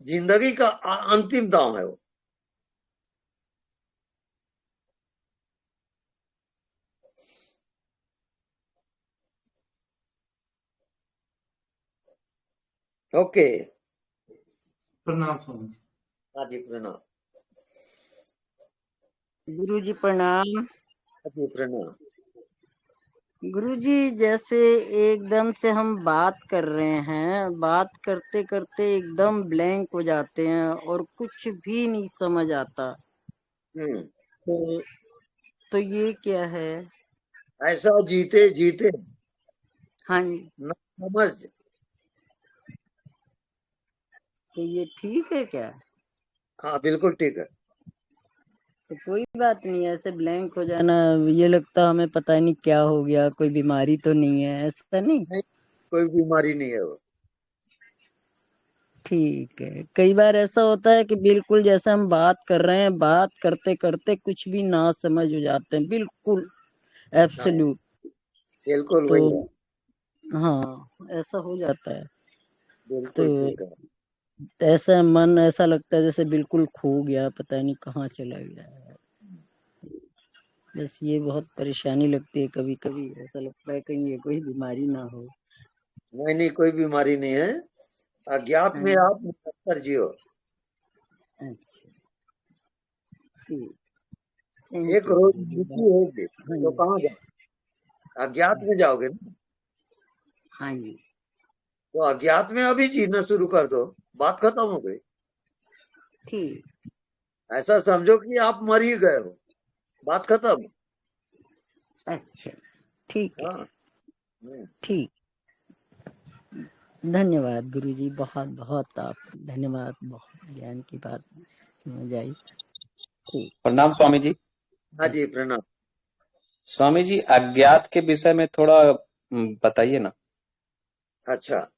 S1: जिंदगी का अंतिम दांव है वो। ओके।
S9: प्रणाम स्वामी जी।
S1: हाँ जी प्रणाम।
S10: गुरु जी प्रणाम।
S1: हाँ जी प्रणाम।
S10: गुरु जी जैसे एकदम से हम बात कर रहे हैं, बात करते करते एकदम ब्लैंक हो जाते हैं और कुछ भी नहीं समझ आता। तो ये क्या है?
S1: ऐसा जीते जीते
S10: हाँ जी।
S1: न समझ।
S10: तो ये ठीक है क्या?
S1: हाँ बिल्कुल ठीक है।
S10: तो कोई बात नहीं, ऐसे ब्लैंक हो जाना, ये लगता हमें पता नहीं क्या हो गया, कोई बीमारी तो नहीं है, ऐसा नहीं?
S1: नहीं, कोई बीमारी नहीं है वो।
S10: ठीक है। कई बार ऐसा होता है कि बिल्कुल जैसे हम बात कर रहे हैं, बात करते करते कुछ भी ना समझ हो जाते हैं, बिल्कुल एब्सोल्यूट।
S1: बिल्कुल
S10: तो
S1: वही है।
S10: हाँ, ऐसा हो जाता है। तो
S1: बिल्कुल ठीक है।
S10: ऐसा मन ऐसा लगता है जैसे बिल्कुल खो गया, पता नहीं कहाँ चला गया है। बस ये बहुत परेशानी लगती है, कभी कभी ऐसा लगता है कहीं ये कोई बीमारी ना हो।
S1: नहीं नहीं, कोई बीमारी नहीं है। अज्ञात में आप निरंतर जियो।
S10: ठीक।
S1: एक रोज मृत्यु होगी तो कहाँ जाओ? अज्ञात में जाओगे ना।
S10: हाँ जी।
S1: तो अज्ञात में अभी जीना शुरू कर दो, बात खत्म हो गई।
S10: ठीक।
S1: ऐसा समझो कि आप मर ही गए हो, बात खत्म।
S10: अच्छा ठीक है।
S1: हाँ
S10: ठीक। धन्यवाद गुरु जी, बहुत बहुत आप धन्यवाद, बहुत ज्ञान की बात समझ आई। ठीक।
S11: प्रणाम स्वामी जी।
S1: हाँ जी प्रणाम।
S11: स्वामी जी अज्ञात के विषय में थोड़ा बताइए ना।
S1: अच्छा,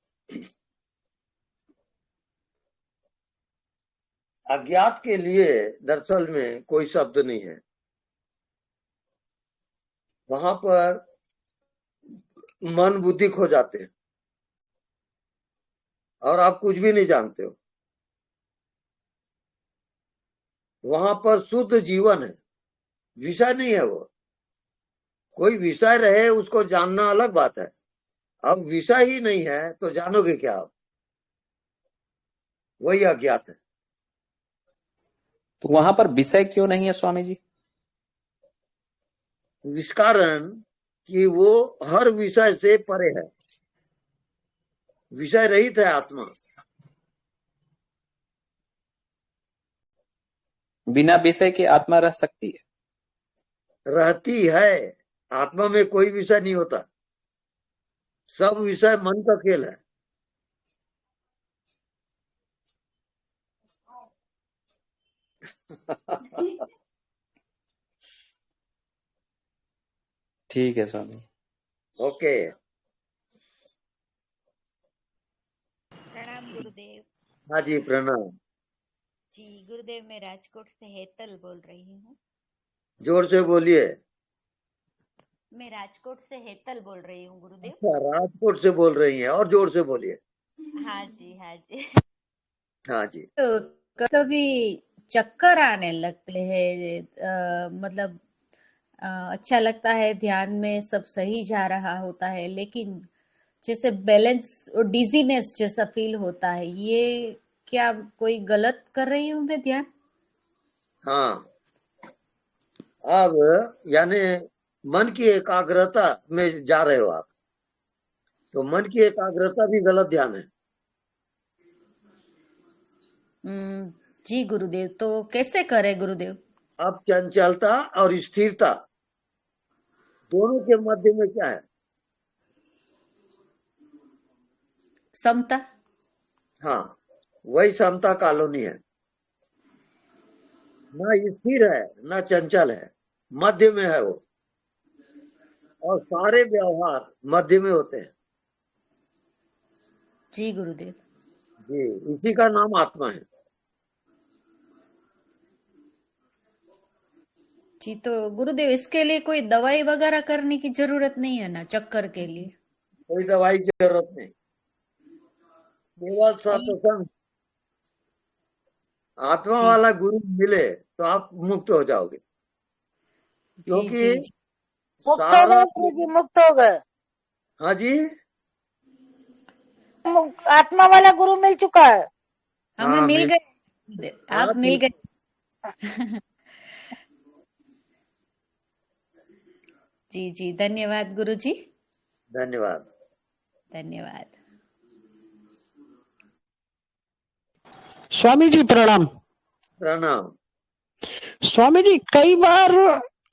S1: अज्ञात के लिए दरअसल में कोई शब्द नहीं है। वहां पर मन बुद्धि खो जाते हैं और आप कुछ भी नहीं जानते हो। वहां पर शुद्ध जीवन है, विषय नहीं है वो। कोई विषय रहे उसको जानना अलग बात है। अब विषय ही नहीं है तो जानोगे क्या आप? वही अज्ञात है।
S11: तो वहां पर विषय क्यों नहीं है स्वामी जी?
S1: इस कारण कि वो हर विषय से परे है, विषय रहित है आत्मा।
S11: बिना विषय के आत्मा रह सकती है?
S1: रहती है। आत्मा में कोई विषय नहीं होता, सब विषय मन का खेल है।
S11: ठीक है स्वामी।
S1: ओके।
S12: प्रणाम गुरुदेव।
S1: हाँ जी प्रणाम।
S12: जी गुरुदेव, मैं राजकोट से हेतल बोल रही हूँ।
S1: जोर से बोलिए।
S12: मैं राजकोट से हेतल बोल रही हूँ गुरुदेव।
S1: अच्छा, राजकोट से बोल रही हैं, और जोर से बोलिए।
S12: हाँ जी हाँ जी।
S1: हाँ जी।
S12: तो कभी चक्कर आने लगते हैं, मतलब अच्छा लगता है, ध्यान में सब सही जा रहा होता है, लेकिन जैसे बैलेंस और डिजीनेस जैसा फील होता है। ये क्या कोई गलत कर रही हूँ मैं ध्यान?
S1: हाँ, अब यानी मन की एकाग्रता में जा रहे हो आप, तो मन की एकाग्रता भी गलत ध्यान है।
S12: जी गुरुदेव, तो कैसे करे गुरुदेव?
S1: अब चंचलता और स्थिरता दोनों के मध्य में क्या है?
S12: समता।
S1: हाँ, वही समता कॉलोनी है। ना स्थिर है ना चंचल है, मध्य में है वो, और सारे व्यवहार मध्य में होते हैं।
S12: जी गुरुदेव।
S1: जी, इसी का नाम आत्मा है।
S12: जी, तो गुरुदेव इसके लिए कोई दवाई वगैरह करने की जरूरत नहीं है ना, चक्कर के लिए?
S1: कोई दवाई की जरूरत नहीं, केवल सत्संग, आत्मा
S12: जी
S1: वाला गुरु मिले तो आप मुक्त हो जाओगे,
S12: जी
S1: क्योंकि
S12: जी जी।
S4: मुक्त हो
S1: सारा।
S4: गए गुरु जी, मुक्त हो गए।
S1: हाँ जी।
S4: आत्मा वाला गुरु मिल चुका है।
S12: हमें
S1: हाँ
S12: मिल
S1: मिल।
S12: गए,
S1: हाँ
S12: आप मिल गए। जी जी, धन्यवाद गुरु जी,
S1: धन्यवाद।
S12: धन्यवाद।
S13: स्वामी जी प्रणाम।
S1: प्रणाम।
S13: स्वामी जी, कई बार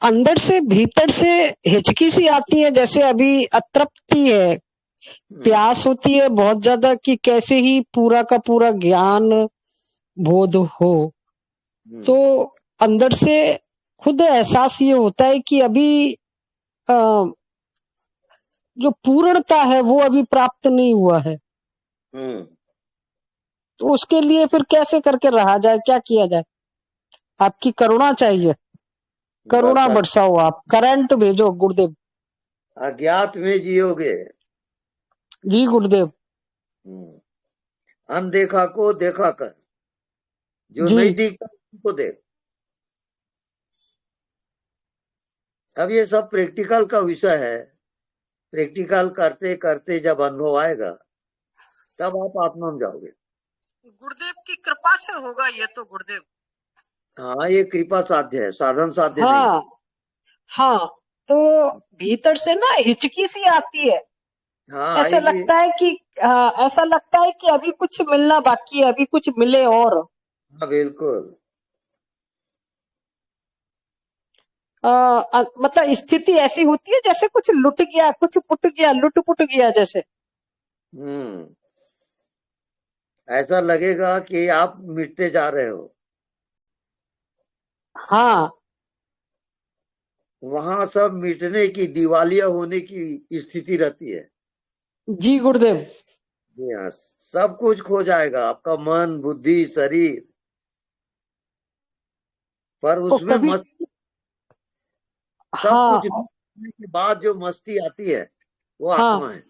S13: अंदर से भीतर से हिचकी सी आती है, जैसे अभी अतृप्ति है, प्यास होती है बहुत ज्यादा कि कैसे ही पूरा का पूरा ज्ञान बोध हो, तो अंदर से खुद एहसास ये होता है कि अभी जो पूर्णता है वो अभी प्राप्त नहीं हुआ है। तो उसके लिए फिर कैसे करके रहा जाए, क्या किया जाए? आपकी करुणा चाहिए, करुणा बरसाओ, आप करंट भेजो गुरुदेव।
S1: अज्ञात में जियोगे।
S13: जी गुरुदेव।
S1: अनदेखा को देखा कर, जो नहीं दिखता उसको देख। अब ये सब प्रैक्टिकल का विषय है। प्रैक्टिकल करते करते जब अनुभव आएगा तब आप आत्मा में जाओगे।
S13: गुरुदेव की कृपा से होगा ये तो गुरुदेव।
S1: हाँ, ये कृपा साध्य है, साधन साध्य नहीं।
S13: हाँ हाँ, तो भीतर से ना हिचकी सी आती है।
S1: हाँ,
S13: ऐसा लगता है कि ऐसा लगता है कि अभी कुछ मिलना बाकी है, अभी कुछ मिले। और
S1: हाँ बिल्कुल।
S13: मतलब स्थिति ऐसी होती है जैसे कुछ लुट गया, कुछ पुट गया, लुट पुट गया जैसे।
S1: ऐसा लगेगा कि आप मिटते जा रहे हो।
S13: हाँ,
S1: वहां सब मिटने की, दिवालिया होने की स्थिति रहती है।
S13: जी गुरुदेव।
S1: जी हाँ, सब कुछ खो जाएगा, आपका मन, बुद्धि, शरीर, पर उसमें मस्ती, सब कुछ के बाद जो मस्ती आती है वो आत्मा है।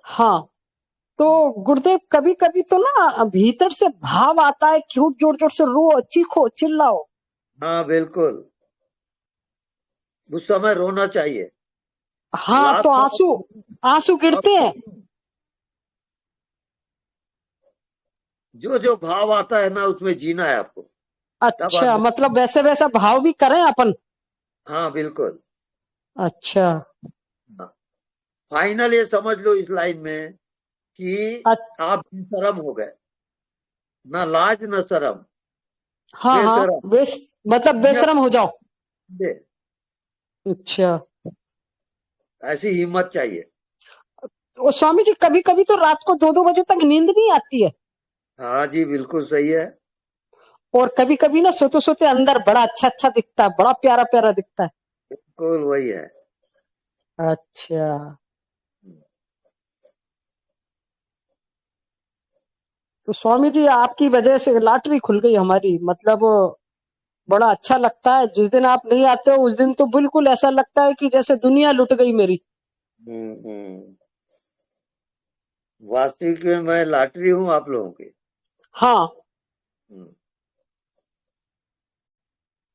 S13: हाँ, तो गुरुदेव कभी कभी तो ना भीतर से भाव आता है, क्यों जोर जोर से रो, चीखो, चिल्लाओ।
S1: हाँ बिल्कुल, उस समय रोना चाहिए।
S13: हाँ, तो आंसू गिरते हैं।
S1: जो जो भाव आता है ना उसमें जीना है आपको।
S13: अच्छा, मतलब वैसे वैसा भाव भी करें अपन।
S1: हाँ बिल्कुल।
S13: अच्छा,
S1: हाँ। फाइनल ये समझ लो इस लाइन में कि आप बेशरम हो गए, ना लाज न शर्म।
S13: हाँ हाँ, मतलब बेशरम हो जाओ। अच्छा,
S1: ऐसी हिम्मत चाहिए।
S13: और स्वामी जी कभी कभी तो रात को 2-2 बजे तक नींद नहीं आती है।
S1: हाँ जी बिल्कुल सही है।
S13: और कभी कभी ना सोते सोते अंदर बड़ा अच्छा अच्छा दिखता है, बड़ा प्यारा प्यारा दिखता है।
S1: बिल्कुल वही है।
S13: अच्छा, तो स्वामी जी आपकी वजह से लॉटरी खुल गई हमारी, मतलब बड़ा अच्छा लगता है। जिस दिन आप नहीं आते हो उस दिन तो बिल्कुल ऐसा लगता है कि जैसे दुनिया लुट गई मेरी।
S1: वास्तविक में मैं लॉटरी हूँ आप लोगों की।
S13: हाँ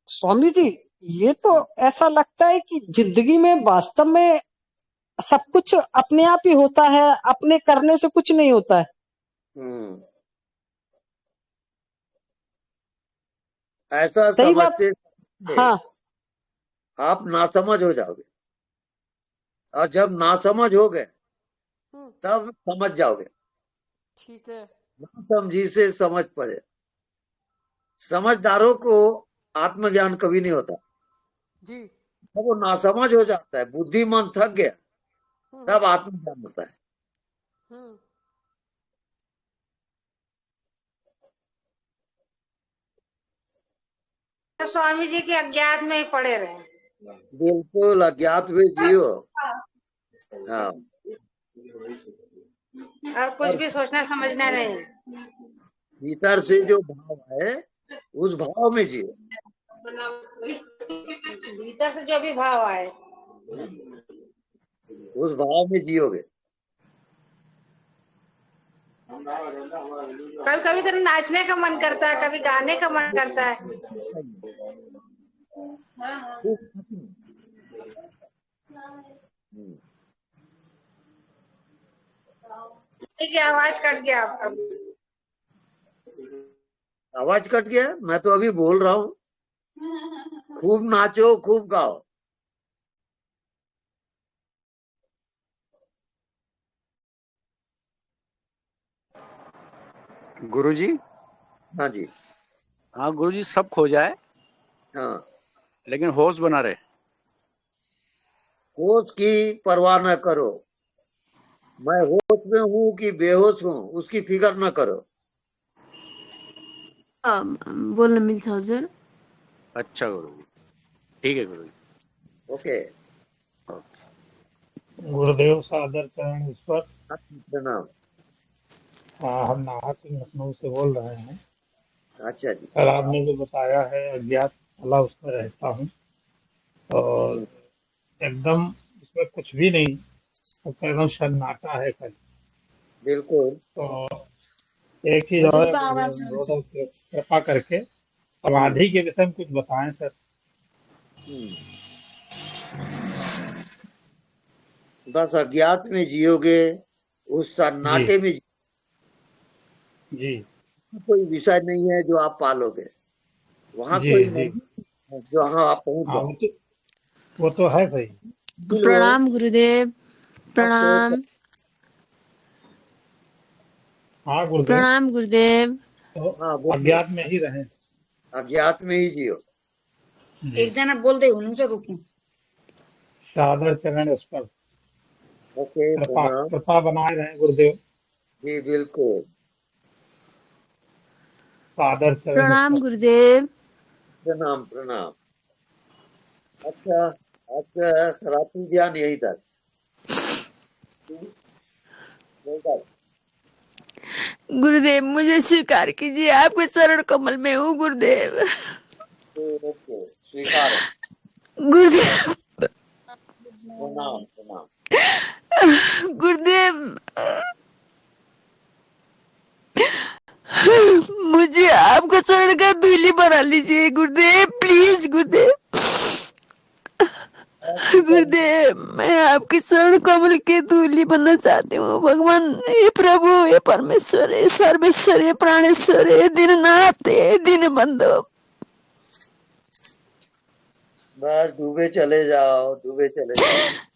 S13: स्वामी जी, ये तो ऐसा लगता है कि जिंदगी में वास्तव में सब कुछ अपने आप ही होता है, अपने करने से कुछ नहीं होता है।
S1: ऐसा
S13: सही बात।
S1: समझते
S13: हाँ
S1: आप नासमझ हो जाओगे, और जब नासमझ हो गए तब समझ जाओगे।
S13: ठीक है।
S1: नासमझी से समझ पड़े। समझदारों को आत्मज्ञान कभी नहीं होता।
S13: जी
S1: जब वो नासमझ हो जाता है, बुद्धिमान थक गया, तब आत्मज्ञान होता है।
S5: तब स्वामी जी के अज्ञात में ही पड़े रहे।
S1: बिल्कुल अज्ञात भी जियो। हाँ,
S5: और कुछ भी सोचना समझना नहीं।
S1: भीतर से जो भाव है उस भाव में जियो।
S5: भीतर से जो भी भाव आए
S1: उस भाव में जियोगे।
S5: कभी कभी तो नाचने का मन करता है, कभी गाने का मन करता है। जी आवाज कट गया आपका।
S1: आवाज कट गया? मैं तो अभी बोल रहा हूँ। खूब नाचो, खूब गाओ।
S8: गुरुजी।
S1: हाँ जी।
S8: हाँ गुरुजी, सब खो जाए
S1: हाँ,
S8: लेकिन होश बना रहे।
S1: होश की परवाह न करो। मैं होश में हूँ कि बेहोश हूँ उसकी फिक्र न करो।
S14: बोलना मिल्छ हजुर।
S8: अच्छा गुरुजी, ठीक है गुरुजी।
S1: ओके।
S15: गुरुदेव सादर चरण इस पर।
S1: प्रणाम।
S15: हम नाहा सिंह लखनऊ से बोल रहे हैं।
S1: अच्छा जी।
S15: सर आपने जो बताया है अज्ञात अल्लाह उसमें रहता हूँ, और एकदम उसमें कुछ भी नहीं, तो एकदम सन्नाटा है कल।
S1: बिल्कुल।
S15: तो एक चीज और है, गुरुदेव कृपा करके समाधि के विषय में कुछ बताएं सर।
S1: बस अज्ञात में जियोगे, उस सन्नाटे में
S15: जी।
S1: कोई विषय नहीं है जो आप पालोगे। वहाँ कोई मंदिर जो हाँ आप पहुंच जाओ।
S15: वो तो है सही।
S14: प्रणाम गुरुदेव। प्रणाम।
S15: हाँ गुरुदेव।
S14: प्रणाम गुरुदेव।
S15: तो अज्ञात में ही रहे।
S1: अज्ञात में ही जियो।
S16: एक जना बोल्दै हुनुहुन्छ, रुक्नु।
S15: सादर चरण स्पर्श।
S1: ओके।
S15: कृपा बनाए रहे गुरुदेव।
S1: जी बिल्कुल।
S15: सादर चरण।
S14: प्रणाम गुरुदेव।
S15: प्रणाम
S1: प्रणाम। अच्छा, आपका रात्रि ध्यान यही तक।
S14: गुरुदेव मुझे स्वीकार कीजिए, आपके चरण कमल में हूँ गुरुदेव।
S1: स्वीकार।
S14: गुरुदेव।
S1: प्रणाम प्रणाम।
S14: गुरुदेव मुझे आपका चरण का धूली बना लीजिए गुरुदेव, प्लीज गुरुदेव। गुरुदेव मैं आपके चरण कमल के धूली बनना चाहती हूँ भगवान। हे प्रभु, हे परमेश्वर, हे सर्वेश्वर, हे प्राणेश्वर, हे दीननाथ, हे दीनबंधु।
S1: बस डूबे चले जाओ, डूबे चले जाओ।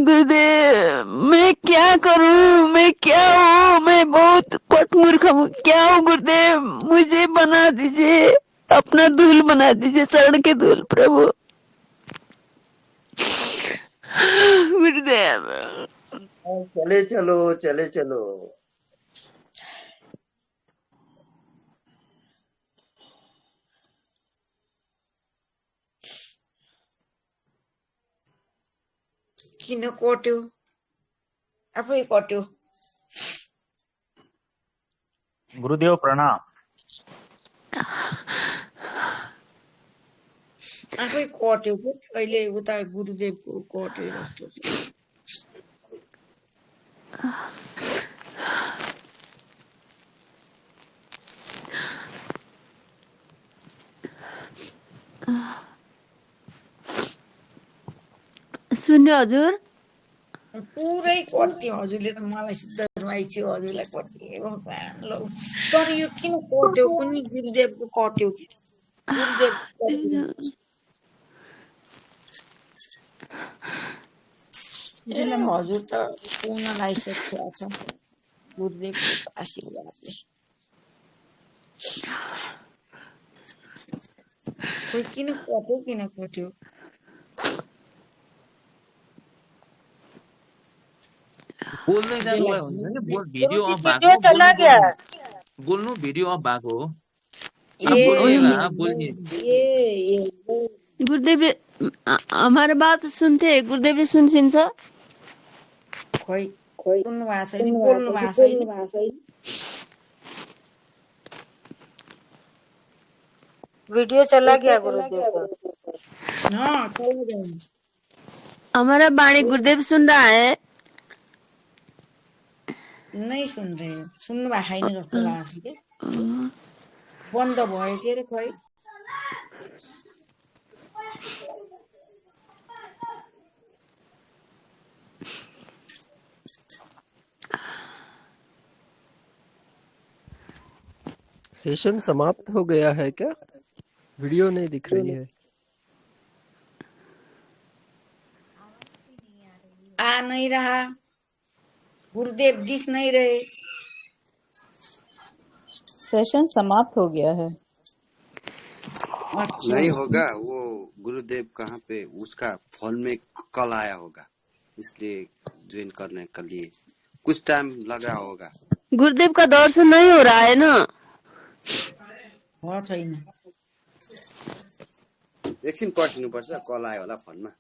S14: गुरुदेव मैं क्या करूं, मैं क्या हूँ, मैं बहुत पटमूर्ख हूँ, क्या हूँ गुरुदेव, मुझे बना दीजिए, अपना धूल बना दीजिए, चरण के धूल प्रभु। गुरुदेव
S1: चले चलो, चले चलो।
S16: किन कट्यो आफै कट्यो
S17: गुरुदेव प्रणाम।
S16: आफै कट्यो कि अहिले उता गुरुदेवको कट्यो जस्तो छ
S14: सुन्नु हजुर
S16: पुरै कट्यो हजुरले त मलाई शुद्ध नुहाइछ्यो हजुरलाई कट्यो भगवान ल तर यो किन कट्यो कुनै गुरुदेवको कट्यो कि गुरुदेव हजुर त पुग्न लागिसकेको छ गुरुदेवको आशीर्वादले खोइ किन कट्यो
S17: बोल्दै जानुभयो हुन्छ नि, भिडियो अफ
S4: वीडियो
S17: भएको
S4: चला गया है।
S17: बोल्नु भिडियो अफ भएको हो।
S14: गुरुदेवले हमारा बात सुन्थे, गुरुदेवले सुनसिन्छ
S16: खोइ सुन्नु भएको छैन बोल्नु भएको छैन
S4: वीडियो चला गया गुरुदेव का।
S16: हाँ चला गया
S14: हमारा वाणी गुरुदेव सुन रहा है।
S16: नहीं सुन रहे सुन्नु भएको छैन जस्तो लाग्छ कि बन्द भयो के रे खोइ
S3: सेशन समाप्त हो गया है क्या? वीडियो नहीं दिख रही है।
S16: आ नहीं रहा गुरुदेव दिख नहीं रहे
S18: सेशन समाप्त हो गया है।
S16: अच्छा
S19: नहीं होगा वो गुरुदेव कहाँ पे उसका फोन में कॉल आया होगा इसलिए ज्वाइन करने के लिए कुछ टाइम लग रहा होगा।
S14: गुरुदेव का दर्शन नहीं हो रहा है ना।
S16: छैन
S19: एकछिन पर्खिनु पर्छ कल आयो होला फोनमा।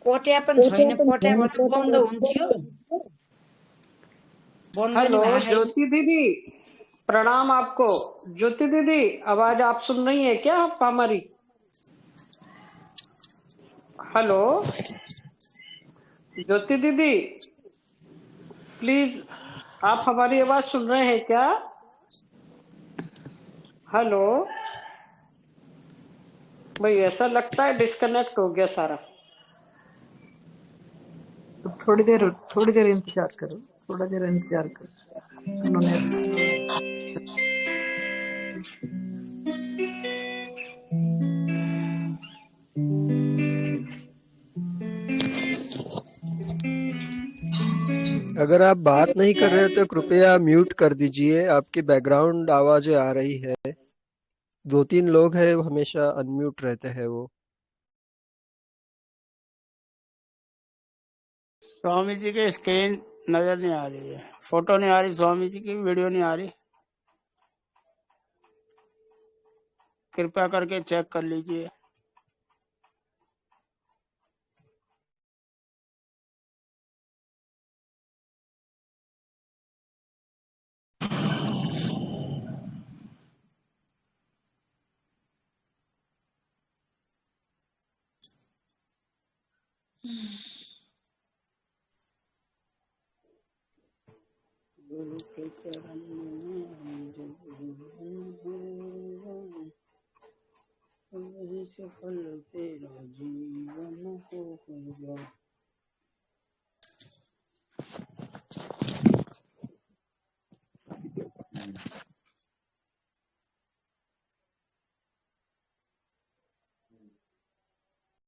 S16: कोट्या पनि छैन कोट्या भने बन्द हुन्थ्यो
S13: हेलो ज्योति दीदी प्रणाम आपको। ज्योति दीदी आवाज आप सुन रही है क्या आप हमारी? हेलो ज्योति दीदी प्लीज आप हमारी आवाज सुन रहे हैं क्या? हेलो भाई ऐसा लगता है डिस्कनेक्ट हो गया सारा।
S18: तो थोड़ी देर इंतजार करो, थोड़ा देर इंतजार करो। उन्होंने
S3: अगर आप बात नहीं कर रहे तो कृपया म्यूट कर दीजिए, आपकी बैकग्राउंड आवाजें आ रही है। 2-3 लोग हैं हमेशा अनम्यूट रहते हैं वो।
S20: स्वामी जी की स्क्रीन नजर नहीं आ रही है, फोटो नहीं आ रही स्वामी जी की, वीडियो नहीं आ रही, कृपया करके चेक कर लीजिए। गुरु के चरण में हम जब वही सफल तेरा जीवन होगा।